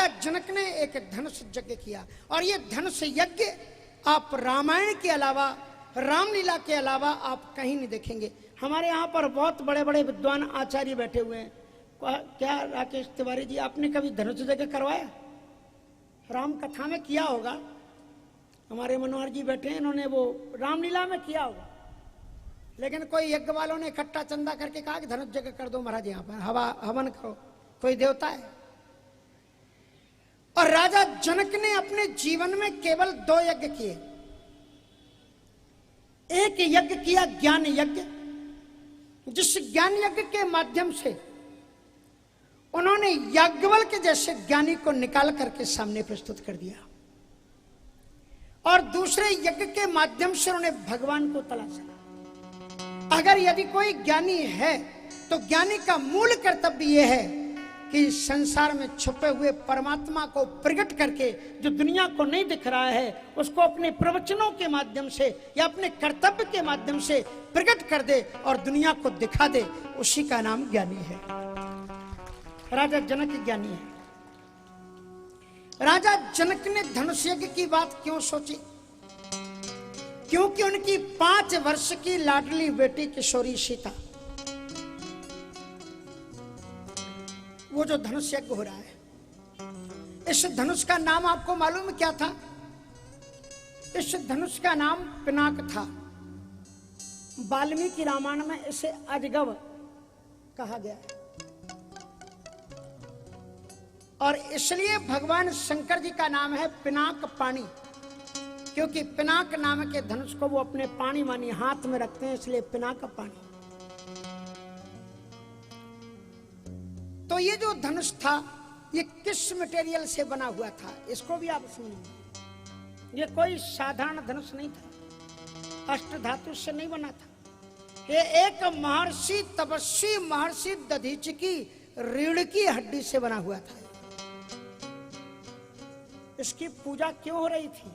राजा जनक ने एक धनुष यज्ञ किया और ये धनुष यज्ञ आप रामायण के अलावा, रामलीला के अलावा आप कहीं नहीं देखेंगे। हमारे यहाँ पर बहुत बड़े बड़े विद्वान आचार्य बैठे हुए हैं। क्या राकेश तिवारी जी, आपने कभी धनुष यज्ञ करवाया? राम कथा में किया होगा। हमारे मनोहर जी बैठे हैं, इन्होंने वो रामलीला में किया होगा। लेकिन कोई यज्ञ वालों ने इकट्ठा चंदा करके कहा कि धनुष यज्ञ कर दो महाराज, यहाँ पर हवन करो, कोई देवता है। और राजा जनक ने अपने जीवन में केवल 2 यज्ञ किए। एक यज्ञ किया ज्ञान यज्ञ, जिस ज्ञान यज्ञ के माध्यम से उन्होंने याज्ञवल्क्य जैसे ज्ञानी को निकाल करके सामने प्रस्तुत कर दिया। और दूसरे यज्ञ के माध्यम से उन्होंने भगवान को तलाशा। अगर यदि कोई ज्ञानी है तो ज्ञानी का मूल कर्तव्य यह है कि संसार में छुपे हुए परमात्मा को प्रकट करके, जो दुनिया को नहीं दिख रहा है, उसको अपने प्रवचनों के माध्यम से या अपने कर्तव्य के माध्यम से प्रकट कर दे और दुनिया को दिखा दे। उसी का नाम ज्ञानी है। राजा जनक ज्ञानी है। राजा जनक ने धनुष यज्ञ की बात क्यों सोची? क्योंकि उनकी 5 वर्ष की लाडली बेटी किशोरी सीता, वो जो धनुष यज्ञ हो रहा है, इस धनुष का नाम आपको मालूम क्या था? इस धनुष का नाम पिनाक था। वाल्मीकि रामायण में इसे अजगव कहा गया है। और इसलिए भगवान शंकर जी का नाम है पिनाक पाणी, क्योंकि पिनाक नाम के धनुष को वो अपने पाणी मानी हाथ में रखते हैं, इसलिए पिनाक पाणी। तो ये जो धनुष था, ये किस मटेरियल से बना हुआ था, इसको भी आप सुनिए। ये कोई साधारण धनुष नहीं था, अष्ट धातु से नहीं बना था। ये एक महर्षि तपस्वी महर्षि दधीचि की रीढ़ की हड्डी से बना हुआ था। इसकी पूजा क्यों हो रही थी?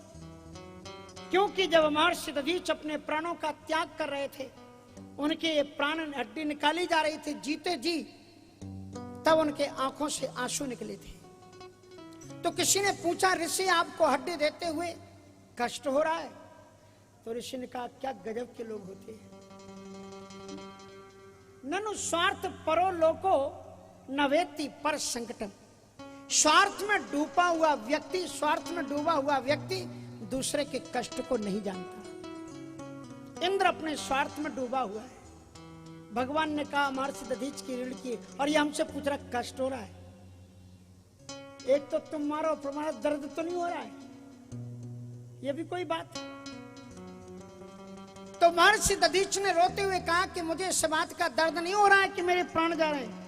क्योंकि जब महर्षि दधीच अपने प्राणों का त्याग कर रहे थे, उनके प्राण हड्डी निकाली जा रही थी जीते जी, तब उनके आंखों से आंसू निकले थे। तो किसी ने पूछा, ऋषि आपको हड्डी देते हुए कष्ट हो रहा है? तो ऋषि ने कहा, क्या गजब के लोग होते हैं। ननु स्वार्थ परो लोको नवेति पर संकटम। स्वार्थ में डूबा हुआ व्यक्ति दूसरे के कष्ट को नहीं जानता। इंद्र अपने स्वार्थ में डूबा हुआ है। भगवान ने कहा महर्षि दधीच की रीढ़ की, और ये हमसे पूछ रहा कष्ट हो रहा है। एक तो तुम मारो, तुम्हारा दर्द तो नहीं हो रहा है, ये भी कोई बात। तो महर्षि दधीच ने रोते हुए कहा कि मुझे इस बात का दर्द नहीं हो रहा है कि मेरे प्राण जा रहे हैं,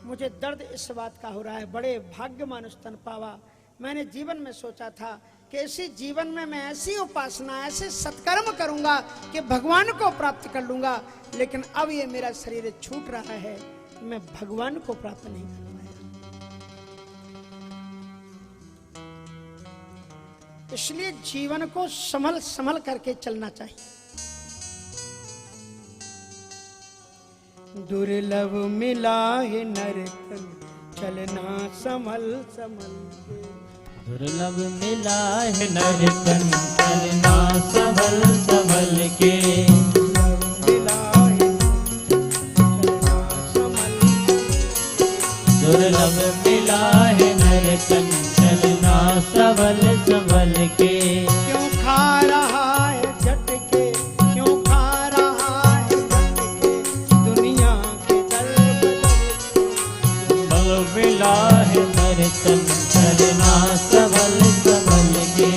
मुझे दर्द इस बात का हो रहा है, बड़े भाग्यमान स्तन पावा। मैंने जीवन में सोचा था कि इसी जीवन में मैं ऐसी उपासना, ऐसे सत्कर्म करूंगा कि भगवान को प्राप्त कर लूंगा, लेकिन अब ये मेरा शरीर छूट रहा है, मैं भगवान को प्राप्त नहीं कर पाया। इसलिए जीवन को संभल संभल करके चलना चाहिए। दुर्लभ मिला है नरतन, चलना संभल संभल के। दुर्लभ मिला है नरतन, चलना संभल संभल के। दुर्लभ मिला है नरतन, चलना संभल संभल के। क्यों खा रहा है झटके, क्यों खा रहा है झटके, दुनिया के दल दुर्लभ मिला है नरतन, चलना संभल संभल के।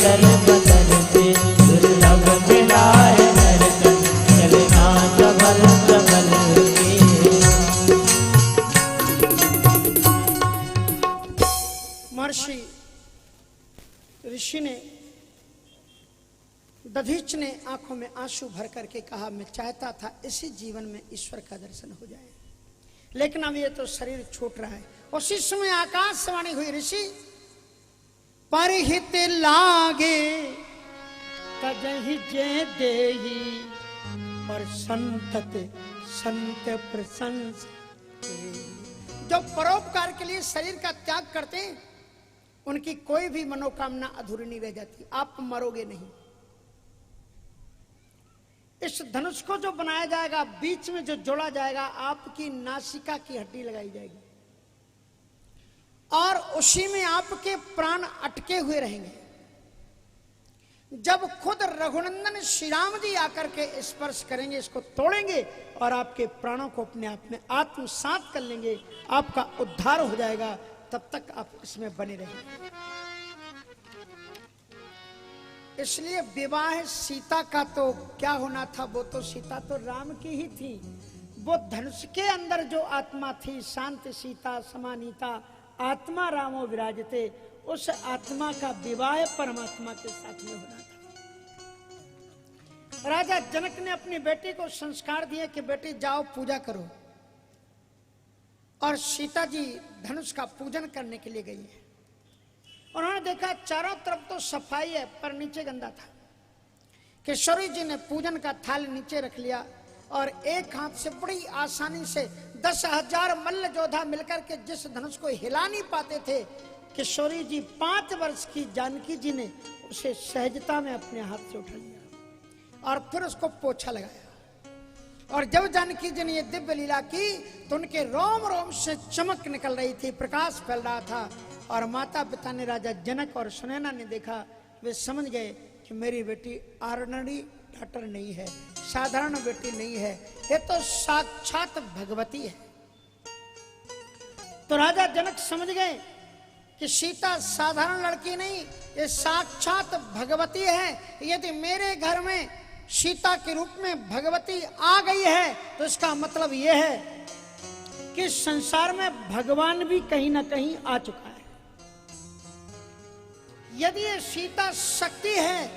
तल बदल से दुर्लभ मिला है दर्शन चलना सबल सबल के। महर्षि ऋषि ने दधीच ने आंखों में आंसू भर करके कहा, मैं चाहता था इसी जीवन में ईश्वर का दर्शन हो जाए, लेकिन अब ये तो शरीर छूट रहा है। उसी समय आकाशवाणी हुई, ऋषि परिहित लागे तजहि जे देही और संतत संत प्रशंस। जो परोपकार के लिए शरीर का त्याग करते हैं उनकी कोई भी मनोकामना अधूरी नहीं रह जाती। आप मरोगे नहीं। इस धनुष को जो बनाया जाएगा, बीच में जो जोड़ा जाएगा, आपकी नासिका की हड्डी लगाई जाएगी और उसी में आपके प्राण अटके हुए रहेंगे। जब खुद रघुनंदन श्री राम जी आकर के स्पर्श करेंगे, इसको तोड़ेंगे और आपके प्राणों को अपने आप में आत्मसात कर लेंगे, आपका उद्धार हो जाएगा। तब तक आप इसमें बने रहेंगे। इसलिए विवाह सीता का तो क्या होना था, वो तो सीता तो राम की ही थी। वो धनुष के अंदर जो आत्मा थी, शांत सीता समानीता आत्मा रामो विराजते, उस आत्मा का विवाह परमात्मा के साथ में होना था। राजा जनक ने अपनी बेटी को संस्कार दिए कि बेटी जाओ पूजा करो, और सीता जी धनुष का पूजन करने के लिए गई है। उन्होंने देखा चारों तरफ तो सफाई है पर नीचे गंदा था। किशोरी जी ने पूजन का थाल नीचे रख लिया और एक हाथ से बड़ी आसानी से 10,000 मल्ल योद्धा मिलकर के जिस धनुष को हिला नहीं पाते थे, किशोरी जी 5 वर्ष की जानकी जी ने उसे सहजता में अपने हाथ से उठा लिया और फिर उसको पोछा लगाया। और जब जानकी जी ने ये दिव्य लीला की तो उनके रोम रोम से चमक निकल रही थी, प्रकाश फैल रहा था। और माता पिता ने, राजा जनक और सुनैना ने देखा, वे समझ गए कि मेरी बेटी ऑर्डिनरी डॉटर नहीं है, साधारण बेटी नहीं है, ये तो साक्षात भगवती है। तो राजा जनक समझ गए कि सीता साधारण लड़की नहीं, ये साक्षात भगवती है। यदि मेरे घर में सीता के रूप में भगवती आ गई है तो इसका मतलब यह है कि संसार में भगवान भी कहीं ना कहीं आ चुका है। यदि ये सीता शक्ति है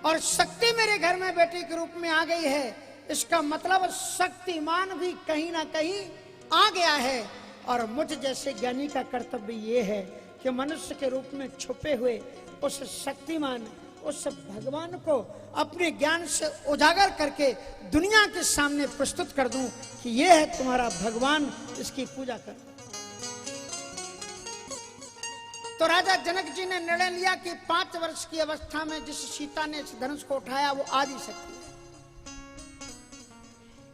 और शक्ति मेरे घर में बेटी के रूप में आ गई है, इसका मतलब शक्तिमान भी कहीं ना कहीं आ गया है। और मुझ जैसे ज्ञानी का कर्तव्य ये है कि मनुष्य के रूप में छुपे हुए उस शक्तिमान, उस भगवान को अपने ज्ञान से उजागर करके दुनिया के सामने प्रस्तुत कर दूं कि ये है तुम्हारा भगवान, इसकी पूजा कर। तो राजा जनक जी ने निर्णय लिया कि 5 वर्ष की अवस्था में जिस सीता ने इस धनुष को उठाया वो आदि शक्ति है।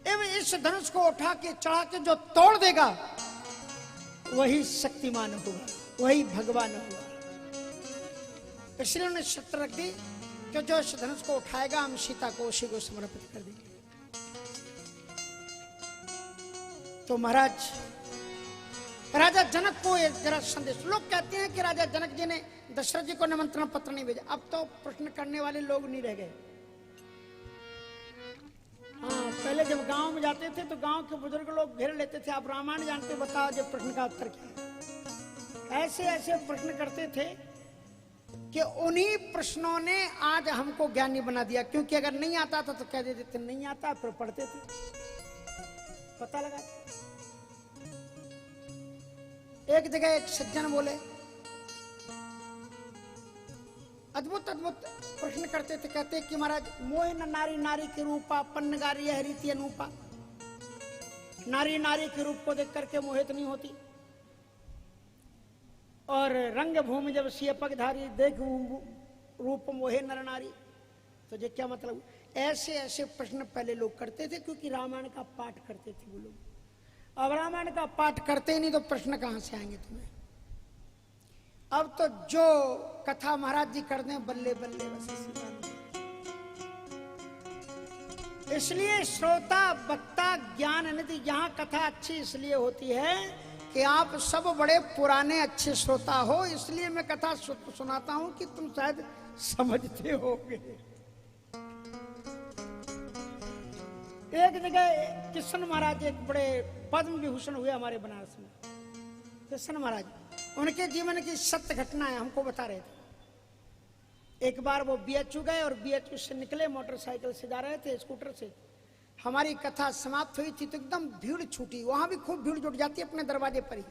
एवं इस धनुष को उठा के चढ़ा के जो तोड़ देगा वही शक्तिमान होगा, वही भगवान होगा। इसलिए उन्हें शर्त रख दी कि जो इस धनुष को उठाएगा हम सीता को उसी को समर्पित कर देंगे। तो महाराज राजा जनक को एक जरा संदेश, लोग कहते हैं कि राजा जनक जी ने दशरथ जी को निमंत्रण पत्र नहीं भेजा। अब तो प्रश्न करने वाले लोग नहीं रह गए। हाँ, पहले जब गांव में जाते थे तो गांव के बुजुर्ग लोग घेर लेते थे, आप रामायण जानते, बताओ जब प्रश्न का उत्तर क्या है। ऐसे ऐसे प्रश्न करते थे कि उन्हीं प्रश्नों ने आज हमको ज्ञानी बना दिया। क्योंकि अगर नहीं आता था तो कह देते थे नहीं आता, फिर पढ़ते थे, पता लगा। एक जगह एक सज्जन बोले, अद्भुत अद्भुत प्रश्न करते थे। कहते कि महाराज मोह न नारी नारी के रूपा पन्नगारी यह रीति अनूपा। नारी नारी के रूप को देख करके मोहित नहीं होती, और रंग भूमि जब सिय पगधारी देख रूप मोहे नर नारी। तो ये क्या मतलब? ऐसे ऐसे प्रश्न पहले लोग करते थे क्योंकि रामायण का पाठ करते थे वो लोग। अब रामायण का पाठ करते ही नहीं तो प्रश्न कहां से आएंगे तुम्हें? अब तो जो कथा महाराज जी कर दें बल्ले बल्ले बस। इसलिए श्रोता वक्ता ज्ञान निधि, यहां कथा अच्छी इसलिए होती है कि आप सब बड़े पुराने अच्छे श्रोता हो, इसलिए मैं कथा सुनाता हूं कि तुम शायद समझते होगे। एक जगह कृष्ण महाराज एक बड़े पद्म विभूषण हुए हमारे बनारस में। कृष्ण महाराज उनके जीवन की सत्य घटनाएं हमको बता रहे थे। एक बार वो बीएचयू गए और बीएचयू से निकले, मोटरसाइकिल से जा रहे थे, स्कूटर से। हमारी कथा समाप्त हुई थी तो एकदम भीड़ छूटी। वहां भी खूब भीड़ जुट जाती है अपने दरवाजे पर ही।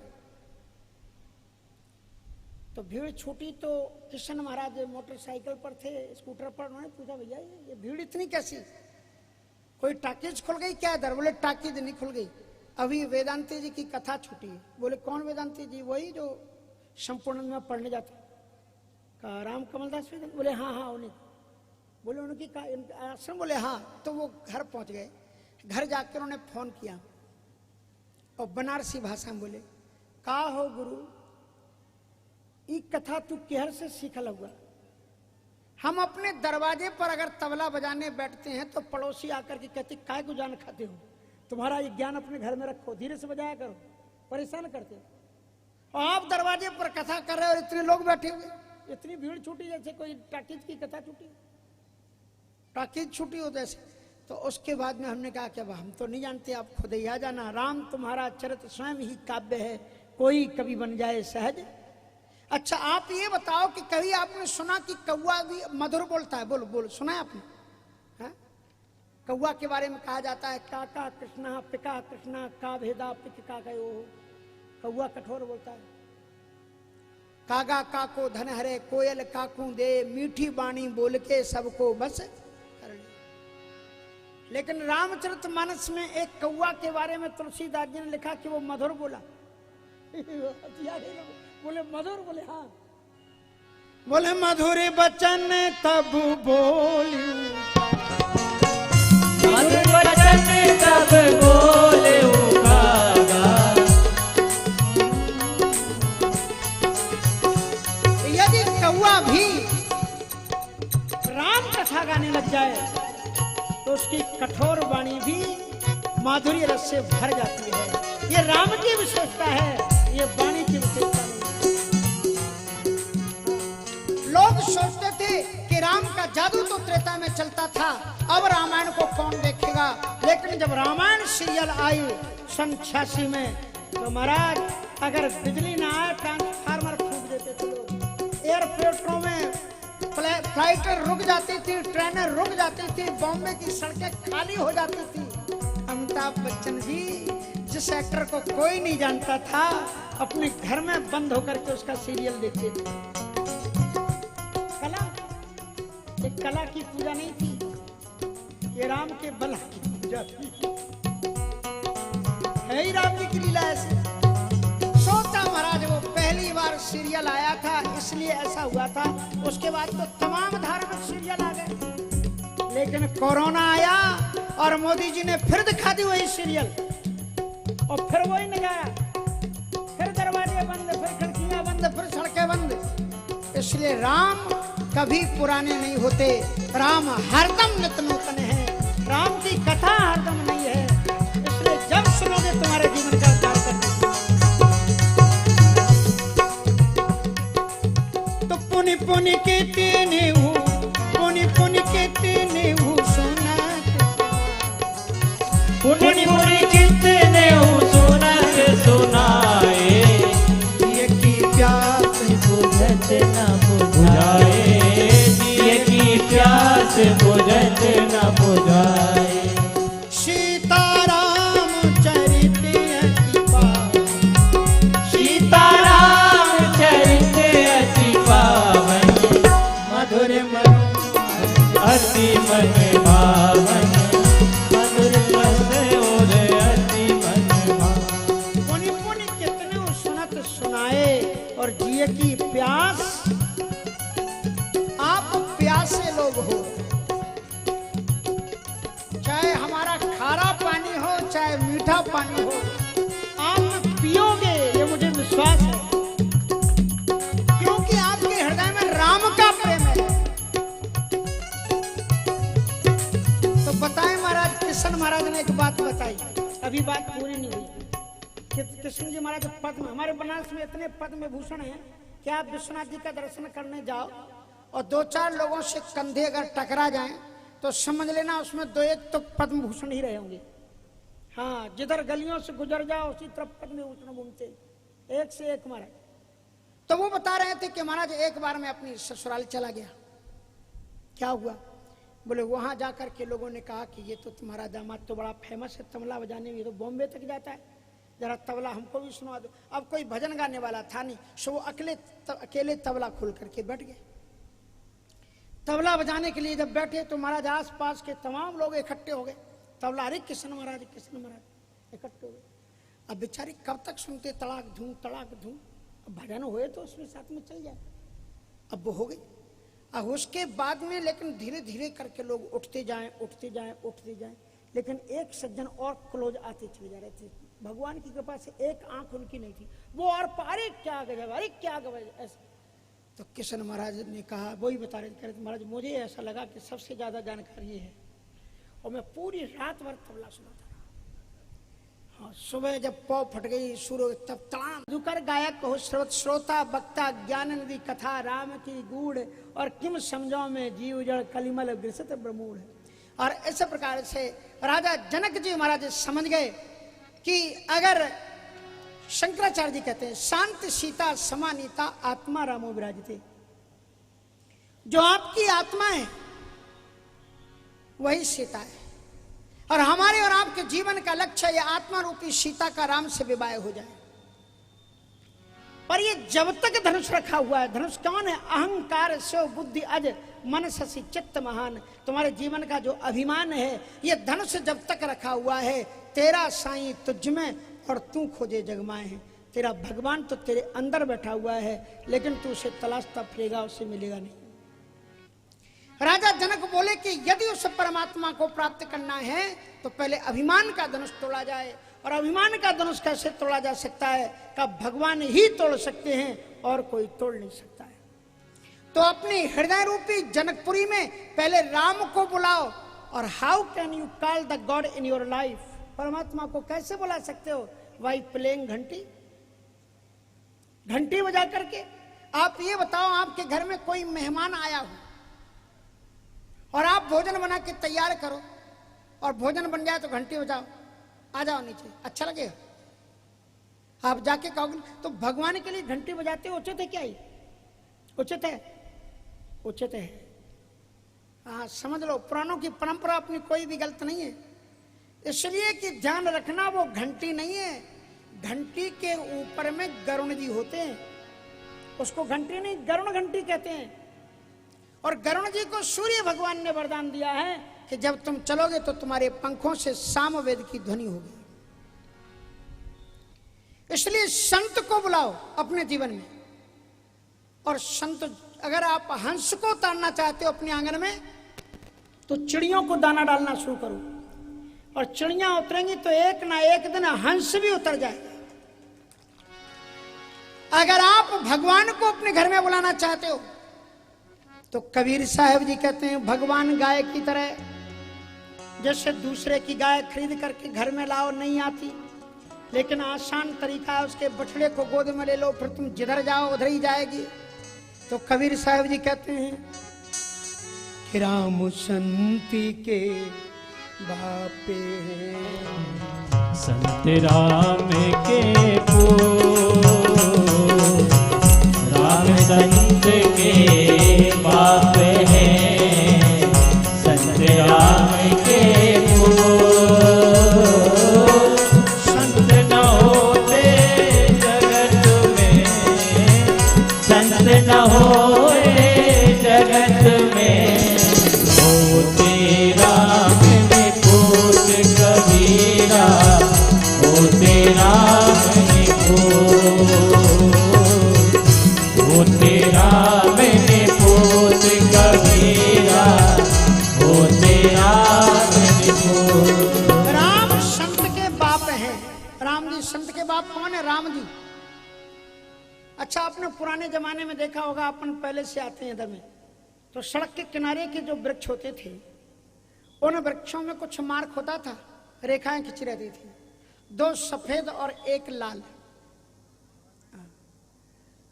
तो भीड़ छूटी तो कृष्ण महाराज मोटरसाइकिल पर थे, स्कूटर पर। उन्होंने पूछा, भैया ये भीड़ इतनी कैसी? कोई टाकीज खुल गई क्या इधर? बोले टाकीज नहीं खुल गई, अभी वेदांती जी की कथा छूटी है। बोले कौन वेदांती जी? वही जो संपूर्ण में पढ़ने जाते। कहा राम कमलदास वेदांत? बोले हाँ हाँ उन्हीं। बोले उनकी आश्रम? बोले हाँ। तो वो घर पहुंच गए। घर जाकर उन्होंने फोन किया और बनारसी भाषा में बोले, का हो गुरु, ये कथा तू केहर से सीखल हुआ? हम अपने दरवाजे पर अगर तबला बजाने बैठते हैं तो पड़ोसी आकर के कहते, काय को जान खाते हो? तुम्हारा ये ज्ञान अपने घर में रखो, धीरे से बजाया करो, परेशान करते हो। और आप दरवाजे पर कथा कर रहे हो और इतने लोग बैठे हुए, इतनी भीड़ छूटी जैसे कोई टाकीज की कथा छूटी, टाकीज छूटी हो जैसे। तो उसके बाद में हमने कहा कि अब हम तो नहीं जानते, आप खुद ही आ जाना। राम तुम्हारा चरित्र स्वयं ही काव्य है, कोई कभी बन जाए सहज। अच्छा आप ये बताओ कि कभी आपने सुना कि कौवा भी मधुर बोलता है? बोलो बोलो, सुना है आपने? है? कौवा के बारे में कहा जाता है, काका कृष्णा पिका कृष्णा का भेदा पिक का गयो। कौवा कठोर बोलता है। कागा काको धन हरे, कोयल काकू दे, मीठी बाणी बोल के सबको बस कर ले। लेकिन रामचरितमानस में एक कौवा के बारे में तुलसीदास जी ने लिखा कि वो मधुर बोला। बोले मधुर? बोले हाँ। बोले मधुर बचन तब बोलू, मधुर बचन तब बोलू कागा। यदि कौवा भी राम कथा गाने लग जाए तो उसकी कठोर वाणी भी माधुर्य रस से भर जाती है। ये राम की विशेषता है, ये वाणी की विशेषता नहीं। लोग सोचते थे कि राम का जादू तो त्रेता में चलता था, अब रामायण को कौन देखेगा। लेकिन जब रामायण सीरियल आई सन 86 में, तो महाराज अगर बिजली ना आए ट्रांसफार्मर फूक देते थे लोग। एयरपोर्टों में फ्लाइटें रुक जाती थी, ट्रेनें रुक जाती थी, बॉम्बे की सड़कें खाली हो जाती थी। अमिताभ बच्चन जी जिस एक्टर को कोई नहीं जानता था, अपने घर में बंद होकर के उसका सीरियल देखते थे। कला, एक कला की पूजा नहीं थी, ये राम के बल की पूजा थी। है ही राम जी की लीला ऐसे। सोचा महाराज वो पहली बार सीरियल आया था इसलिए ऐसा हुआ था, उसके बाद तो तमाम धार्मिक सीरियल आ गए। लेकिन कोरोना आया और मोदी जी ने फिर दिखा दी वही सीरियल, और फिर वही नजारा, फिर दरवाजे बंद, फिर खिड़कियां बंद, फिर सड़कें बंद। इसलिए राम कभी पुराने नहीं होते, राम हरदम नित्य नूतन है, राम की कथा हरदम नहीं है। इसलिए जब सुनोगे तुम्हारे जीवन का उद्धार करने, तो पुनि पुनि के तेने हो, पुनि पुनि के तेने हो सुना, पुनि पुनि कितने हो सुनत सुनाए, ये की प्यास बुझत न बुझाए, जिय की प्यास बुझत न बुझाए। सीताराम चरित अति पावन, सीताराम चरित अति पावन, मधुर मन अति मन भावन, मधुर रस और अति मन भावन। पुनि पुनि कितने सुनत सुनाए, और जिए की प्यास। आप प्यासे लोग हो, चाहे हमारा खारा पानी हो चाहे मीठा पानी हो, आप पियोगे, ये मुझे विश्वास है, क्योंकि आपके हृदय में राम का प्रेम है। तो बताएं महाराज, कृष्ण महाराज ने एक बात बताई, अभी बात पूरी नहीं हुई। कृष्ण जी महाराज पद्म, हमारे बनारस में इतने पद्म भूषण हैं कि आप विश्वनाथ जी का दर्शन करने जाओ और 2-4 लोगों से कंधे अगर टकरा जाएं तो समझ लेना उसमें 2-1 तो पद्म भूषण ही रहे होंगे। हाँ, जिधर गलियों से गुजर जाओ उसी तरफ पद्म भूषण घूमते, एक से एक महाराज। तो वो बता रहे थे कि महाराज एक बार मैं अपनी ससुराल चला गया। क्या हुआ? बोले वहां जाकर के लोगों ने कहा कि ये तो तुम्हारा दामाद तो बड़ा फेमस है तबला बजाने में, ये तो बॉम्बे तक जाता है, जरा तबला हमको भी सुनवा दो। अब कोई भजन गाने वाला था नहीं, सो वो अकेले तबला खोल करके बैठ गए। तबला बजाने के लिए जब बैठे तो महाराज आस पास के तमाम लोग इकट्ठे हो गए। तबला हरे कृष्ण महाराज इकट्ठे हो गए। अब बेचारे कब तक सुनते, तड़ाक धूम तड़ाक धूम। अब भजन हुए तो उसमें साथ में चल जाए। अब वो हो गई। अब उसके बाद में लेकिन धीरे धीरे करके लोग उठते जाएं, लेकिन एक सज्जन और क्लोज आते चले जा रहे थे। भगवान की कृपा से एक आंख उनकी नहीं थी, वो और अरे क्या गजब ऐसा। तो किशन महाराज ने कहा, वही बता रहे थे, महाराज मुझे ऐसा लगा कि सबसे ज्यादा जानकारी है, और मैं पूरी रात भर तबला सुनाता रहा। हाँ, सुबह जब पौ फट गई सूर्य तब तमाम दुकर गायक हो श्रोता वक्ता ज्ञान नदी कथा राम की गूढ़ और किम समझो में जीव जड़ कलिमल ग्रसित ब्रह्मूढ़। और इस प्रकार से राजा जनक जी महाराज समझ गए कि अगर शंकराचार्य जी कहते हैं शांत सीता समानीता आत्मा रामो विराजिते, जो आपकी आत्मा है वही सीता है, और हमारे और आपके जीवन का लक्ष्य ये आत्मा रूपी सीता का राम से विवाह हो जाए। पर ये जब तक धनुष रखा हुआ है, धनुष कौन है? अहंकार से बुद्धि अज मन शशि चित्त महान। तुम्हारे जीवन का जो अभिमान है ये धनुष जब तक रखा हुआ है, तेरा साईं तुझ में और तू खोजे जगमाए है। तेरा भगवान तो तेरे अंदर बैठा हुआ है, लेकिन तू उसे तलाशता फिरेगा, उसे मिलेगा नहीं। राजा जनक बोले कि यदि उस परमात्मा को प्राप्त करना है तो पहले अभिमान का धनुष तोड़ा जाए। और अभिमान का धनुष कैसे तोड़ा जा सकता है? का भगवान ही तोड़ सकते हैं और कोई तोड़ नहीं सकता है। तो अपनी हृदय रूपी जनकपुरी में पहले राम को बुलाओ। और how can you call the God in your life? परमात्मा को कैसे बुला सकते हो? वाई प्लेइंग घंटी बजा करके। आप ये बताओ, आपके घर में कोई मेहमान आया हो और आप भोजन बना के तैयार करो और भोजन बन जाए तो घंटी बजाओ, आ जाओ नीचे, अच्छा लगेगा? आप जाके कहोगे तो भगवान के लिए घंटी बजाते उचित है क्या? ये उचित है? उचित है। हाँ, समझ लो, पुराणों की परंपरा अपनी कोई भी गलत नहीं है। इसलिए कि ध्यान रखना, वो घंटी नहीं है, घंटी के ऊपर में गरुण जी होते हैं। उसको घंटी नहीं, गरुण घंटी कहते हैं। और गरुण जी को सूर्य भगवान ने वरदान दिया है कि जब तुम चलोगे तो तुम्हारे पंखों से सामवेद की ध्वनि होगी। इसलिए संत को बुलाओ अपने जीवन में। और संत, अगर आप हंस को ताड़ना चाहते हो अपने आंगन में तो चिड़ियों को दाना डालना शुरू करो, और चिड़ियां उतरेंगी तो एक ना एक दिन हंस भी उतर जाएगा। अगर आप भगवान को अपने घर में बुलाना चाहते हो तो कबीर साहब जी कहते हैं भगवान गाय की तरह, जैसे दूसरे की गाय खरीद करके घर में लाओ नहीं आती, लेकिन आसान तरीका है, उसके बछड़े को गोद में ले लो, फिर तुम जिधर जाओ उधर ही जाएगी। तो कबीर साहब जी कहते हैं कि राम संती के बापे हैं, संत राम के पूत, राम संत के बाप हैं, संत राम के पूत। संत न होते जगत में, संत न होते जगत में, होते राम ने पूत कबीरा, होते राम ने होते राम ने पूत कबीरा, होते राम ने पूत। राम संत के बाप हैं। राम जी संत के बाप कौन है? राम जी। अच्छा, आपने पुराने जमाने में देखा होगा, अपन पहले से आते हैं इधर में, तो सड़क के किनारे के जो वृक्ष होते थे उन वृक्षों में कुछ मार्क होता था, रेखाएं खिंची रहती थी। 2 सफेद और 1 लाल।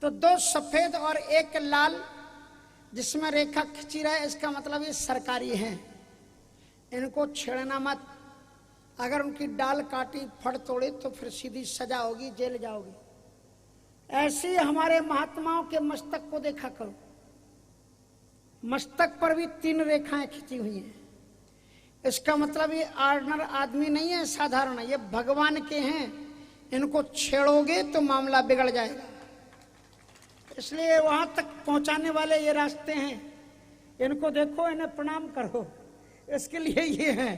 तो 2 सफेद और 1 लाल जिसमें रेखा खींची रहे, इसका मतलब ये सरकारी हैं, इनको छेड़ना मत। अगर उनकी डाल काटी, फड़ तोड़े तो फिर सीधी सजा होगी, जेल जाओगे। ऐसे ही हमारे महात्माओं के मस्तक को देखा करो, मस्तक पर भी 3 रेखाएं खींची हुई हैं। इसका मतलब ये ऑर्डिनर आदमी नहीं है, साधारण है, ये भगवान के हैं। इनको छेड़ोगे तो मामला बिगड़ जाएगा। इसलिए वहां तक पहुंचाने वाले ये रास्ते हैं, इनको देखो, इन्हें प्रणाम करो, इसके लिए ये हैं।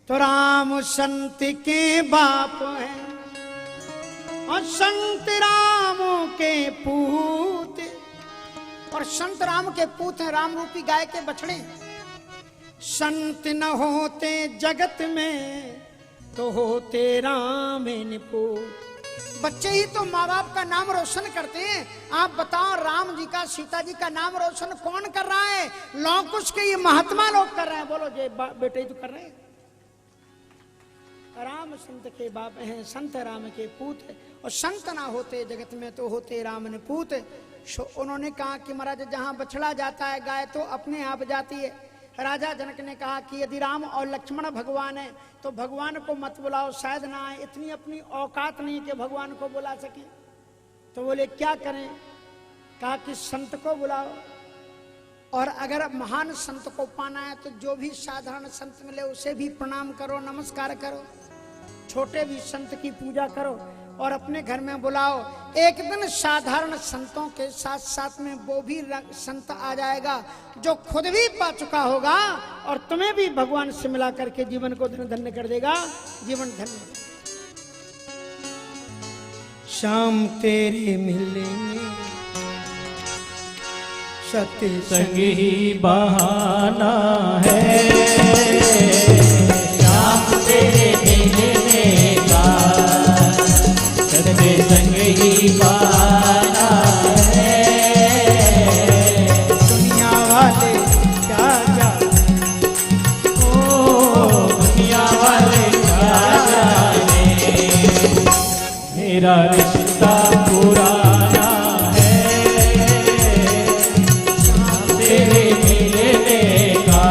तो राम संत के बाप हैं और संत रामों के पूत, और संत राम के पूत हैं, राम रूपी गाय के बछड़े। संत न होते जगत में तो होते राम निपूत। बच्चे ही तो माँ बाप का नाम रोशन करते हैं। आप बताओ, राम जी का, सीता जी का नाम रोशन कौन कर रहा है? लौकुश के ये महात्मा लोग कर रहे हैं। बोलो, जे बेटे ही तो कर रहे हैं। राम संत के बाप हैं, संत राम के पूत है, और संत ना होते जगत में तो होते राम ने पूत। उन्होंने कहा कि महाराज जहां बछड़ा जाता है गाय तो अपने आप जाती है। राजा जनक ने कहा कि यदि राम और लक्ष्मण भगवान है तो भगवान को मत बुलाओ, शायद ना आए, इतनी अपनी औकात नहीं कि भगवान को बुला सके। तो बोले क्या करें? कहा कि संत को बुलाओ, और अगर महान संत को पाना है तो जो भी साधारण संत मिले उसे भी प्रणाम करो, नमस्कार करो, छोटे भी संत की पूजा करो और अपने घर में बुलाओ। एक दिन साधारण संतों के साथ साथ में वो भी संत आ जाएगा जो खुद भी पा चुका होगा और तुम्हें भी भगवान से मिला करके जीवन को धन्य कर देगा, जीवन धन्य। शाम तेरे मिलेंगे सत्संग ही बहाना है, शाम तेरे मिलने का सत्संग ही बहाना है। दुनिया वाले क्या जाने, ओ दुनिया वाले क्या जाने, मेरा रिश्ता पुराना है, शाम तेरे मिलने का।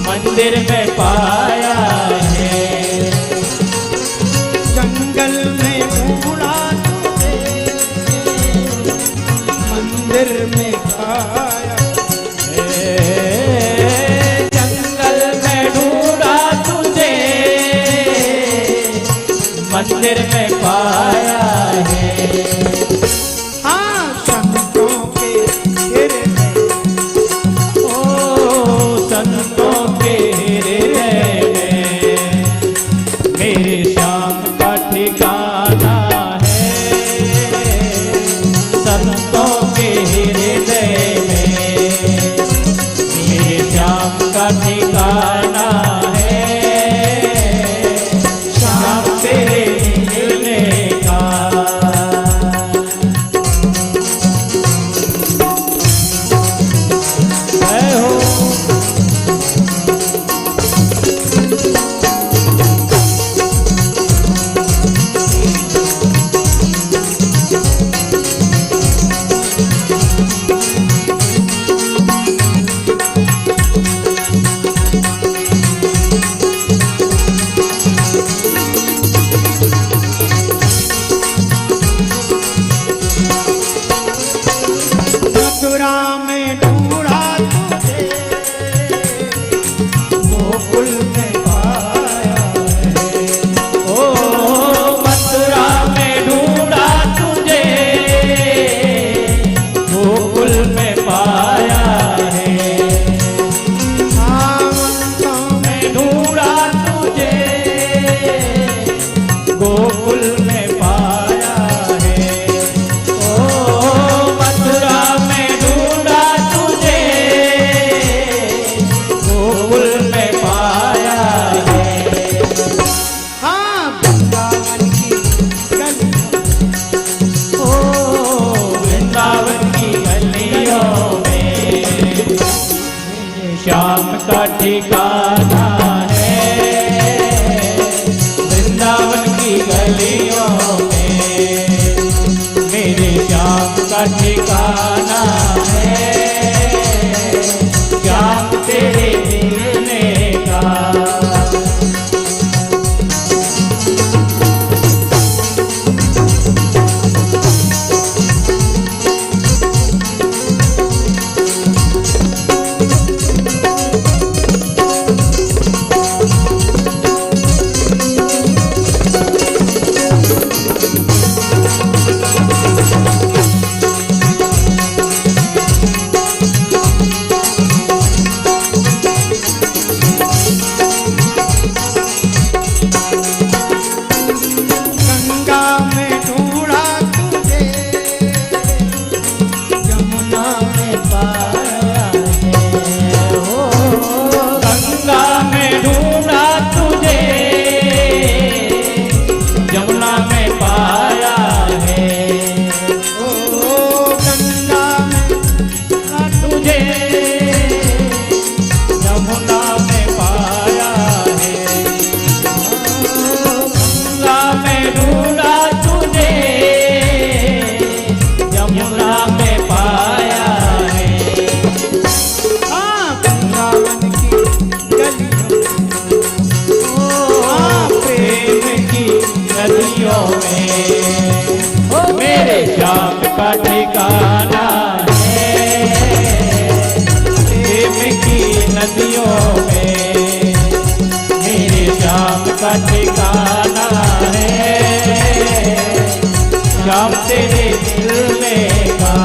मंदिर में पाया है, जंगल में ढूंढा तुझे, मंदिर में पाया है, जंगल में ढूंढा तुझे, मंदिर में पाया है। हाँ, संतों के घेरे में, ओ संतों के हृदय में मेरे श्याम का ठिकाना है, संतों के हृदय में मेरे श्याम का ठिकाना है, श्याम तेरे मिलने मेरे श्याम का ठिकाना है, श्याम तेरे मिलने का। मेरे श्याम का ठिकाना है, प्रेम की नदियों में। मेरे श्याम का ठिकाना है, श्याम तेरे मिलने का।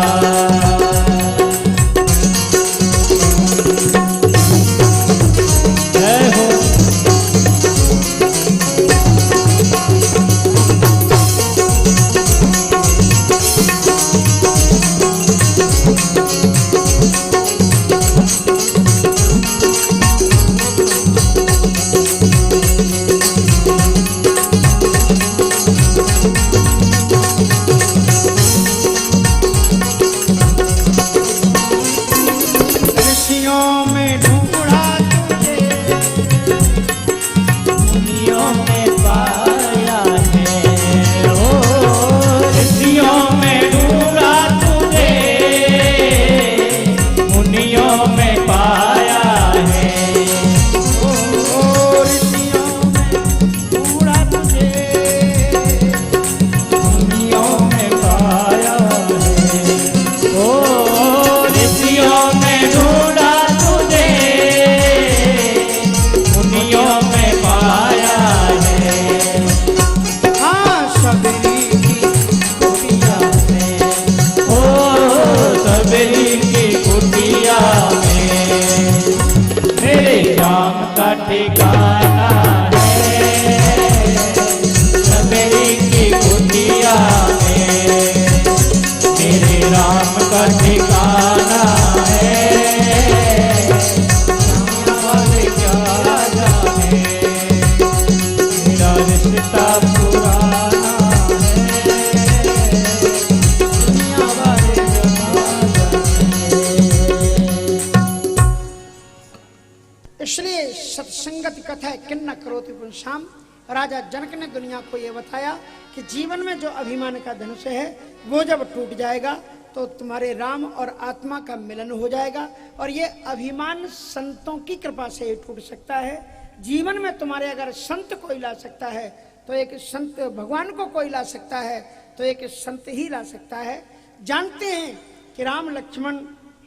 इसलिए सत्संगति कथा किन्न करोति पुंसाम। राजा जनक ने दुनिया को यह बताया कि जीवन में जो अभिमान का धनुष है वो जब टूट जाएगा तो तुम्हारे राम और आत्मा का मिलन हो जाएगा। और ये अभिमान संतों की कृपा से ही टूट सकता है। जीवन में तुम्हारे अगर संत कोई ला सकता है तो एक संत, भगवान को कोई ला सकता है तो एक संत ही ला सकता है। जानते हैं कि राम लक्ष्मण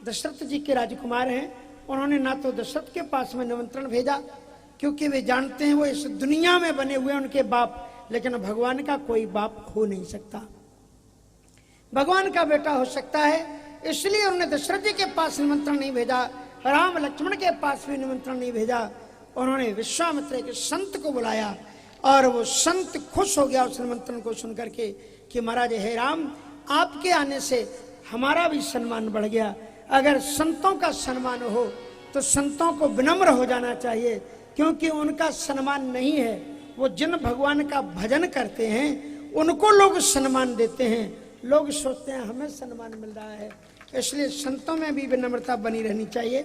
दशरथ जी के राजकुमार हैं। उन्होंने ना तो दशरथ के पास में निमंत्रण भेजा क्योंकि वे जानते हैं वो इस दुनिया में बने हुए उनके बाप, लेकिन भगवान का कोई बाप हो नहीं सकता, भगवान का बेटा हो सकता है। इसलिए उन्होंने दशरथ जी के पास निमंत्रण नहीं भेजा, राम लक्ष्मण के पास भी निमंत्रण नहीं भेजा। उन्होंने विश्वामित्र के संत को बुलाया और वो संत खुश हो गया उस निमंत्रण को सुनकर के कि महाराज हे राम, आपके आने से हमारा भी सम्मान बढ़ गया। अगर संतों का सम्मान हो तो संतों को विनम्र हो जाना चाहिए, क्योंकि उनका सम्मान नहीं है। वो जिन भगवान का भजन करते हैं उनको लोग सम्मान देते हैं। लोग सोचते हैं हमें सम्मान मिल रहा है, इसलिए संतों में भी विनम्रता बनी रहनी चाहिए।